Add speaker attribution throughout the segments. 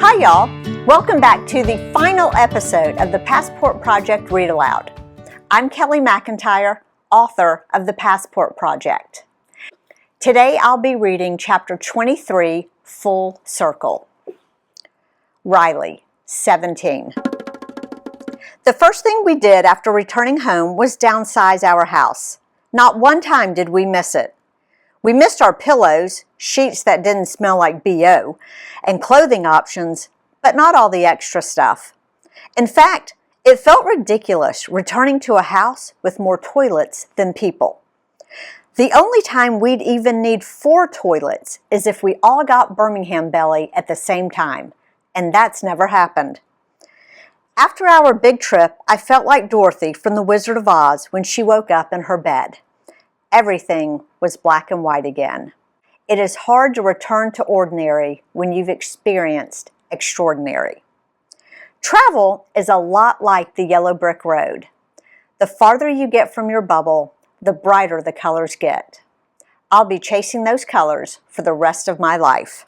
Speaker 1: Hi y'all! Welcome back to the final episode of the Passport Project Read Aloud. I'm Kellie McIntyre, author of the Passport Project. Today I'll be reading Chapter 23, Full Circle. Riley, 17. The first thing we did after returning home was downsize our house. Not one time did we miss it. We missed our pillows, sheets that didn't smell like BO, and clothing options, but not all the extra stuff. In fact, it felt ridiculous returning to a house with more toilets than people. The only time we'd even need 4 toilets is if we all got Birmingham belly at the same time, and that's never happened. After our big trip, I felt like Dorothy from The Wizard of Oz when she woke up in her bed. Everything was black and white again. It is hard to return to ordinary when you've experienced extraordinary. Travel is a lot like the yellow brick road. The farther you get from your bubble, the brighter the colors get. I'll be chasing those colors for the rest of my life.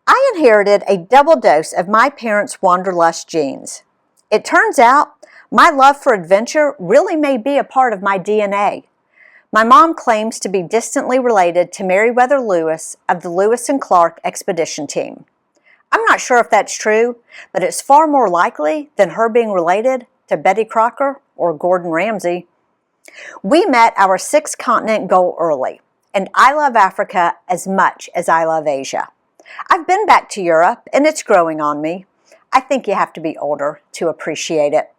Speaker 1: I inherited a double dose of my parents' wanderlust genes. It turns out my love for adventure really may be a part of my DNA. My mom claims to be distantly related to Meriwether Lewis of the Lewis and Clark expedition team. I'm not sure if that's true, but it's far more likely than her being related to Betty Crocker or Gordon Ramsay. We met our 6-continent goal early, and I love Africa as much as I love Asia. I've been back to Europe, and it's growing on me. I think you have to be older to appreciate it.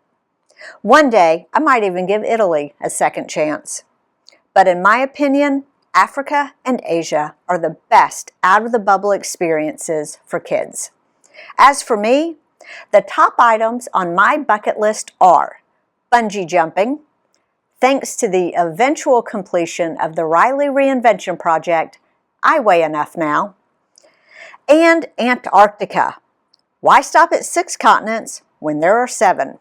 Speaker 1: One day, I might even give Italy a second chance. But in my opinion, Africa and Asia are the best out-of-the-bubble experiences for kids. As for me, the top items on my bucket list are bungee jumping, thanks to the eventual completion of the Riley Reinvention Project, I weigh enough now, and Antarctica. Why stop at 6 continents when there are 7?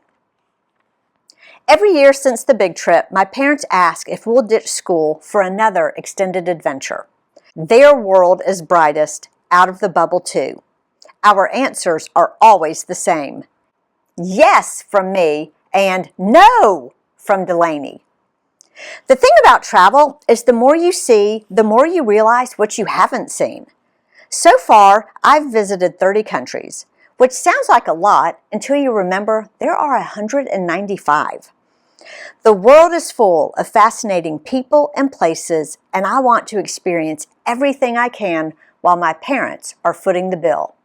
Speaker 1: Every year since the big trip, my parents ask if we'll ditch school for another extended adventure. Their world is brightest out of the bubble too. Our answers are always the same. Yes from me and no from Delaney. The thing about travel is the more you see, the more you realize what you haven't seen. So far, I've visited 30 countries, which sounds like a lot until you remember there are 195. The world is full of fascinating people and places, and I want to experience everything I can while my parents are footing the bill.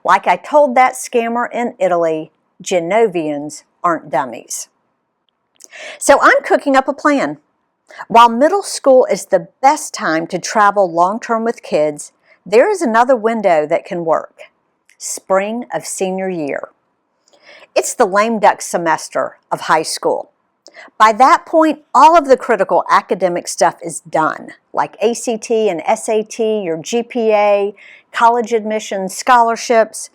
Speaker 1: Like I told that scammer in Italy, Genovians aren't dummies. So I'm cooking up a plan. While middle school is the best time to travel long-term with kids, there is another window that can work. Spring of senior year. It's the lame duck semester of high school. By that point, all of the critical academic stuff is done, like ACT and SAT, your GPA, college admissions, scholarships.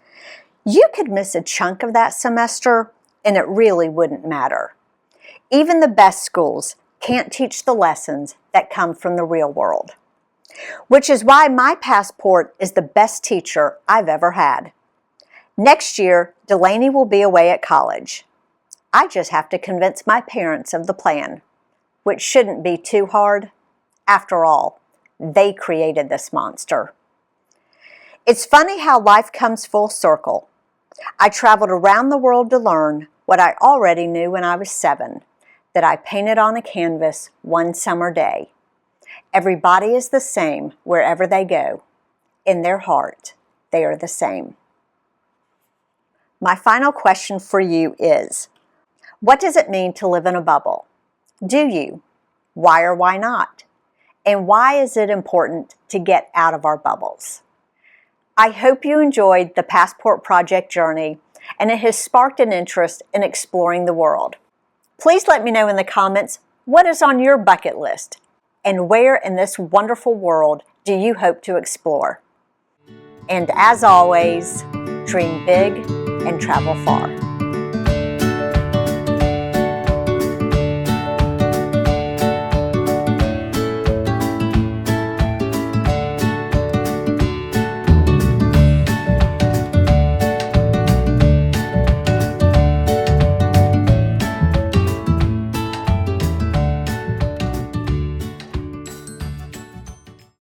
Speaker 1: You could miss a chunk of that semester, and it really wouldn't matter. Even the best schools can't teach the lessons that come from the real world, which is why my passport is the best teacher I've ever had. Next year, Delaney will be away at college. I just have to convince my parents of the plan, which shouldn't be too hard. After all, they created this monster. It's funny how life comes full circle. I traveled around the world to learn what I already knew when I was 7, that I painted on a canvas one summer day. Everybody is the same wherever they go. In their heart, they are the same. My final question for you is, what does it mean to live in a bubble? Do you? Why or why not? And why is it important to get out of our bubbles? I hope you enjoyed the Passport Project journey and it has sparked an interest in exploring the world. Please let me know in the comments what is on your bucket list and where in this wonderful world do you hope to explore. And as always, dream big and travel far.